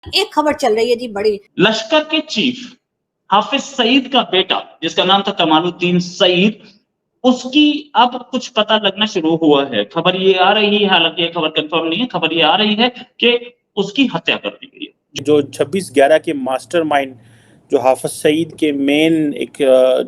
एक खबर चल रही है जी बड़ी, लश्कर के चीफ हाफिज सईद का बेटा जिसका नाम था कमालुद्दीन सईद, उसकी अब कुछ पता लगना शुरू हुआ है। खबर ये आ रही है, हालांकि ये खबर कंफर्म नहीं है, खबर ये आ रही है कि उसकी हत्या कर दी गई है। जो 26/11 के मास्टरमाइंड जो हाफिज सईद के मेन एक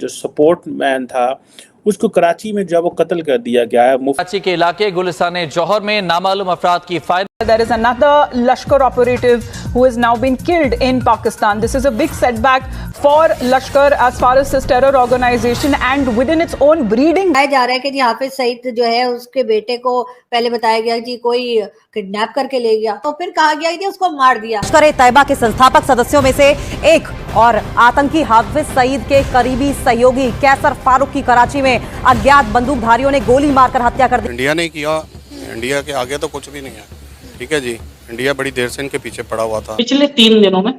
जो सपोर्ट मैन था, उसको कराची में जब वो कत्ल कर दिया गया है। कराची के इलाके गुलिस्तान जौहर में नामालूम अफराद की fire. There is another Lashkar operative who has now been killed in Pakistan. This is a big setback for Lashkar as far as this terror organization and within its own breeding. बताया जा रहा है कि जी हाफिज सईद जो है उसके बेटे को पहले बताया गया जी कोई किडनैप करके ले गया, तो फिर कहा गया कि उसको मार दिया। लश्कर तैयबा के संस्थापक सदस्यों में से एक और आतंकी हाफिज सईद के करीबी सहयोगी कैसर फारूक की कराची में अज्ञात बंदूकधारियों ने गोली मारकर हत्या कर दी। इंडिया ने किया, इंडिया के आगे तो कुछ भी नहीं है। ठीक है जी, इंडिया बड़ी देर से इनके पीछे पड़ा हुआ था। पिछले 3 दिनों में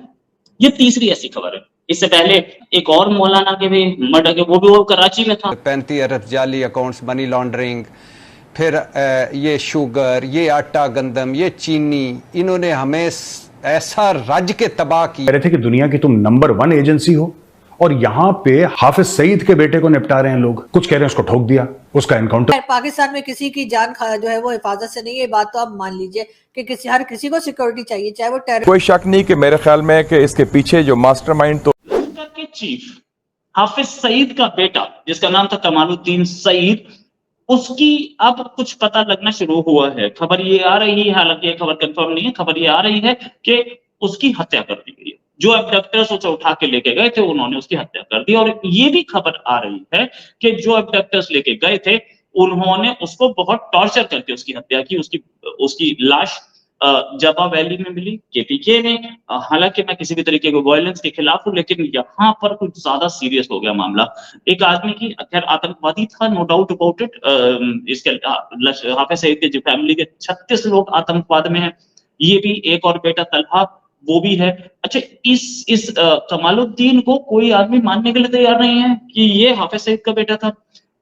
ये तीसरी ऐसी खबर है। इससे पहले एक और मौलाना के भी मर्डर के, वो कराची में था। 35 अरब जाली अकाउंट्स, मनी लॉन्ड्रिंग, फिर ये शुगर, ये आटा गंदम, ये चीनी, इन्होंने हमें ऐसा राज्य के तबाह किया। कह रहे थे कि दुनिया की तुम नंबर 1 एजेंसी हो और यहाँ पे हाफिज सईद के बेटे को निपटा रहे हैं लोग। कुछ कह रहे हैं उसको ठोक दिया, उसका एनकाउंटर। पाकिस्तान में किसी की जान जो है वो हिफाजत से नहीं है, ये बात तो आप मान लीजिए कि हर किसी को सिक्योरिटी चाहिए, चाहे वो टेरर। कोई शक नहीं कि मेरे ख्याल में कि इसके पीछे जो मास्टरमाइंड तो लश्कर के चीफ हाफिज सईद का बेटा जिसका नाम था कमालुद्दीन सईद, उसकी अब कुछ पता लगना शुरू हुआ है। खबर ये आ रही है, हालांकि ये खबर कंफर्म नहीं है, खबर ये आ रही है कि उसकी हत्या कर दी गई है। जो अबडक्टर्स उसे उठा के लेके गए थे उन्होंने उसकी हत्या कर दी। और ये भी खबर आ रही है कि जो अबडक्टर्स लेके गए थे उन्होंने उसको बहुत टॉर्चर करके उसकी हत्या की। उसकी लाश जबा वैली में मिली, केपीके में। हालांकि मैं किसी भी तरीके के वायलेंस के खिलाफ हूं, लेकिन यहाँ पर कुछ ज्यादा सीरियस हो गया मामला। एक आदमी की, खैर आतंकवादी था, नो डाउट अबाउट इट। इसके हाफिज सईद के जो फैमिली के 36 लोग आतंकवाद में हैं, ये भी एक और बेटा तलहा वो भी है। अच्छा, इस कमालुद्दीन को कोई आदमी मानने के लिए तैयार नहीं है कि ये हाफिज सईद का बेटा था।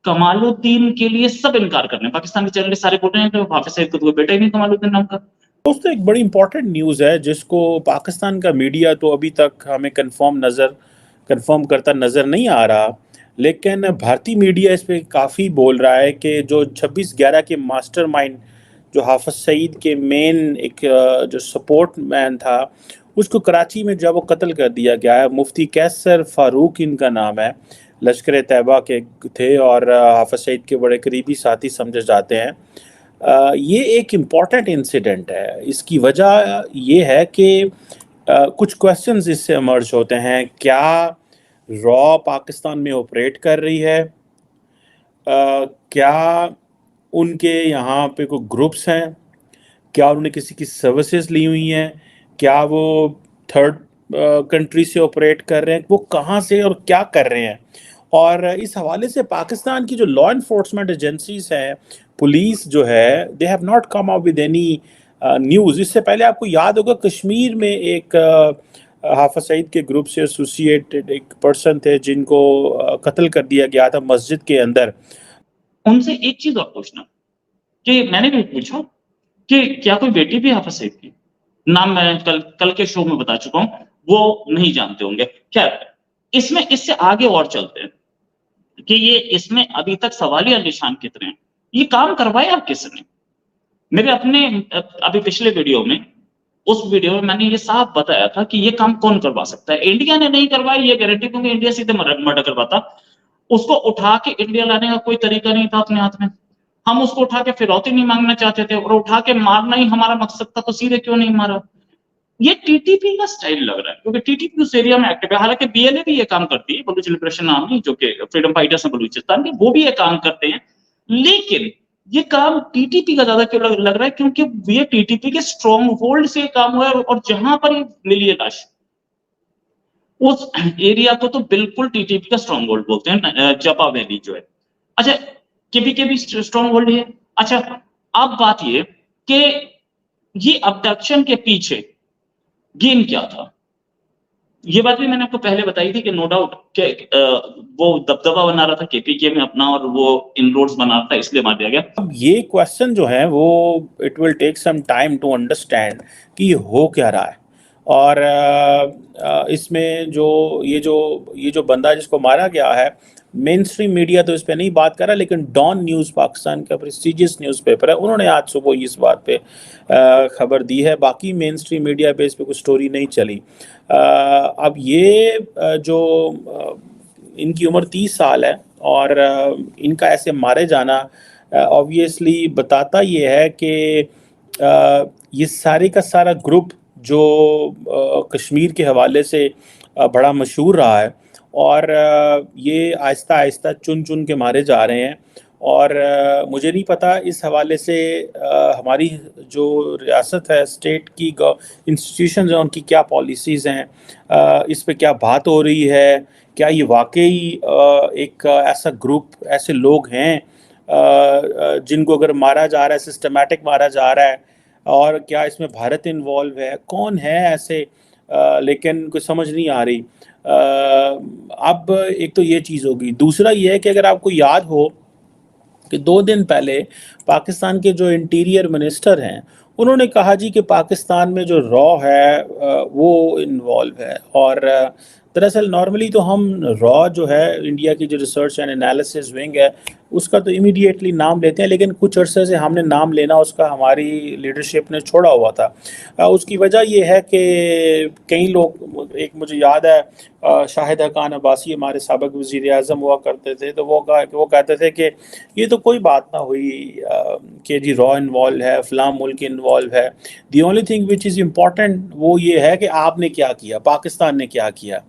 कमालुद्दीन के लिए सब इनकार कर रहे हैं। पाकिस्तान के चैनल सारे बोल रहे हैं कि हाफिज सईद को तो बेटा ही नहीं कमालुद्दीन नाम का। दोस्तों, एक बड़ी इंपॉर्टेंट न्यूज़ है जिसको पाकिस्तान का मीडिया तो अभी तक हमें कंफर्म करता नज़र नहीं आ रहा, लेकिन भारतीय मीडिया इस पे काफ़ी बोल रहा है कि जो 26/11 के मास्टरमाइंड जो हाफिज सईद के मेन एक जो सपोर्ट मैन था, उसको कराची में जब वो कत्ल कर दिया गया है। मुफ्ती कैसर फारूक इनका नाम है, लश्कर तैयबा के थे और हाफिज सईद के बड़े करीबी साथी समझे जाते हैं। ये एक इम्पॉर्टेंट इंसिडेंट है। इसकी वजह ये है कि कुछ क्वेश्चंस इससे इमर्ज होते हैं। क्या रॉ पाकिस्तान में ऑपरेट कर रही है? क्या उनके यहाँ पे कोई ग्रुप्स हैं? क्या उन्होंने किसी की सर्विसेज ली हुई हैं? क्या वो थर्ड कंट्री से ऑपरेट कर रहे हैं? वो कहाँ से और क्या कर रहे हैं? और इस हवाले से पाकिस्तान की जो लॉ इन्फोर्समेंट एजेंसीज हैं, पुलिस जो है, they have not come up with any news. इससे पहले आपको याद होगा कश्मीर में एक हाफिज सईद के ग्रुप से एसोसिएटेड एक पर्सन थे जिनको कत्ल कर दिया गया था मस्जिद के अंदर। उनसे एक चीज और पूछना कि मैंने भी पूछा कि क्या कोई बेटी भी हाफिज सईद की? नाम मैं कल के शो में बता चुका हूं, वो नहीं जानते होंगे। क्या इसमें इससे आगे और चलते हैं कि ये इसमें अभी तक सवालिया निशान कितने हैं। ये काम करवाया आप किसने? मेरे अपने अभी पिछले वीडियो में, उस वीडियो में मैंने ये साफ बताया था कि ये काम कौन करवा सकता है। इंडिया ने नहीं करवाया ये गारंटी, क्योंकि इंडिया सीधे मर्डर करवाता। उसको उठा के इंडिया लाने का कोई तरीका नहीं था अपने हाथ में। हम उसको उठा के फिरौती नहीं मांगना चाहते थे और उठा के मारना ही हमारा मकसद था, तो सीधे क्यों नहीं मारा? ये टीटीपी का स्टाइल लग रहा है, क्योंकि टीटीपी उस एरिया में एक्टिव है। हालांकि बीएलए भी ये काम करती है, बलूच लिबरेशन आर्मी, जो कि फ्रीडम फाइटर्स है बलूचिस्तान के, वो भी ये काम करते हैं। लेकिन ये काम टीटीपी का ज्यादा क्यों लग रहा है? क्योंकि ये टीटीपी के स्ट्रॉन्ग होल्ड से काम हुआ है और जहां पर मिली है लाश, उस एरिया को तो बिल्कुल टीटीपी का स्ट्रॉन्ग होल्ड बोलते हैं, जपा वैली जो है। अच्छा, केपीके भी स्ट्रॉन्ग होल्ड है। अच्छा, अब बात ये कि ये अबडक्शन के पीछे गेम क्या था? ये बात भी मैंने आपको पहले बताई थी कि नो डाउट कि वो दबदबा बना रहा था केपीके में अपना और वो इनरोड्स बना रहा था, इसलिए मार दिया गया। अब ये क्वेश्चन जो है वो it will take some time to understand कि हो क्या रहा है। और इसमें ये जो बंदा जिसको मारा गया है, मेन स्ट्रीम मीडिया तो इस पे नहीं बात कर रहा, लेकिन डॉन न्यूज़ पाकिस्तान का प्रेस्टीजियस न्यूज़पेपर है, उन्होंने आज सुबह इस बात पे खबर दी है। बाकी मेन स्ट्रीम मीडिया पे इस पे कुछ स्टोरी नहीं चली। अब ये जो इनकी उम्र 30 साल है और इनका ऐसे मारे जाना ऑब्वियसली बताता ये है कि ये सारे का सारा ग्रुप जो कश्मीर के हवाले से बड़ा मशहूर रहा है और ये आहिस्ता आहिस्ता चुन चुन के मारे जा रहे हैं। और मुझे नहीं पता इस हवाले से हमारी जो रियासत है, स्टेट की इंस्टीट्यूशन हैं, उनकी क्या पॉलिसीज़ हैं, इस पे क्या बात हो रही है, क्या ये वाकई एक ऐसा ग्रुप, ऐसे लोग हैं जिनको अगर मारा जा रहा है, सिस्टमैटिक मारा जा रहा है, और क्या इसमें भारत इन्वॉल्व है, कौन है ऐसे, लेकिन कुछ समझ नहीं आ रही। अब एक तो ये चीज़ होगी। दूसरा ये है कि अगर आपको याद हो कि 2 दिन पहले पाकिस्तान के जो इंटीरियर मिनिस्टर हैं, उन्होंने कहा जी कि पाकिस्तान में जो रॉ है वो इन्वॉल्व है। और दरअसल नॉर्मली तो हम रॉ जो है, इंडिया की जो रिसर्च एंड एनालिसिस विंग है, उसका तो इमीडिएटली नाम लेते हैं, लेकिन कुछ अरसे से हमने नाम लेना उसका हमारी लीडरशिप ने छोड़ा हुआ था। उसकी वजह ये है कि कई लोग, एक मुझे याद है शाहिद हकान अब्बासी हमारे साबिक वज़ीर आज़म हुआ करते थे, तो वो कहते थे कि ये तो कोई बात ना हुई कि जी रॉ इन्वॉल्व है, फ़लाँ मुल्क इन्वॉल्व है। The only thing which is important वो ये है कि आपने क्या किया, पाकिस्तान ने क्या किया।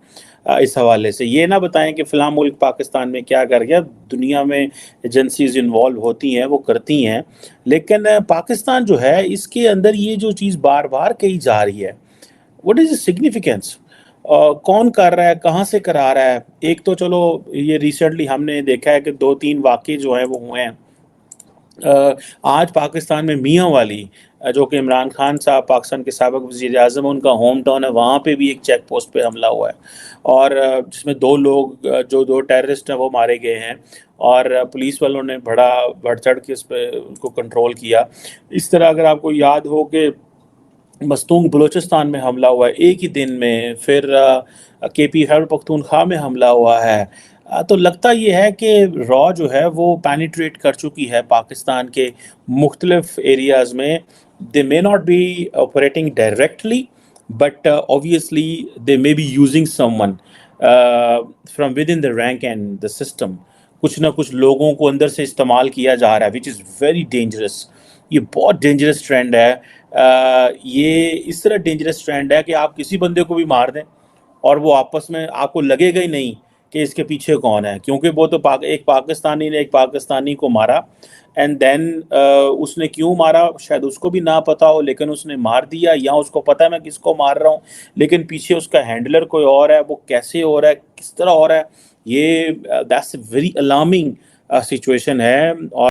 इस हवाले से ये ना बताएं कि फ़लाँ मुल्क पाकिस्तान में क्या कर गया। दुनिया में एजेंसीज इन्वॉल्व होती हैं, वो करती हैं, लेकिन पाकिस्तान जो है इसके अंदर ये जो चीज़ बार बार कही जा रही है, व्हाट इज़ द सिग्निफिकेंस, कौन कर रहा है, कहाँ से करा रहा है। एक तो चलो ये रिसेंटली हमने देखा है कि 2-3 वाक़े जो हैं वो हुए हैं। आज पाकिस्तान में मियाँ वाली, जो कि इमरान खान साहब पाकिस्तान के साबिक वज़ीर आज़म, उनका होम टाउन है, वहाँ पे भी एक चेक पोस्ट पे हमला हुआ है और जिसमें 2 लोग जो 2 टेररिस्ट हैं वो मारे गए हैं और पुलिस वालों ने बड़ा बढ़ चढ़ के उस पर उनको कंट्रोल किया। इस तरह अगर आपको याद हो कि मस्तूंग बलूचिस्तान में हमला हुआ है एक ही दिन में, फिर KP खैबर पख्तूनख्वा में हमला हुआ है। तो लगता ये है कि रॉ जो है वो पेनिट्रेट कर चुकी है पाकिस्तान के मुख्तलिफ एरियाज़ में। They may not be operating directly, but obviously they may be using someone from within the rank and the system. कुछ ना कुछ लोगों को अंदर से इस्तेमाल किया जा रहा है, विच इज़ वेरी डेंजरस। ये बहुत डेंजरस ट्रेंड है। ये इस तरह डेंजरस ट्रेंड है कि आप किसी बंदे को भी मार दें और वो आपस में आपको लगेगा ही नहीं कि इसके पीछे कौन है, क्योंकि वो तो एक पाकिस्तानी ने एक पाकिस्तानी को मारा एंड देन उसने क्यों मारा शायद उसको भी ना पता हो, लेकिन उसने मार दिया, या उसको पता है मैं किसको मार रहा हूँ, लेकिन पीछे उसका हैंडलर कोई और है, वो कैसे हो रहा है, किस तरह हो रहा है, ये दैट्स वेरी अलार्मिंग सिचुएशन है। और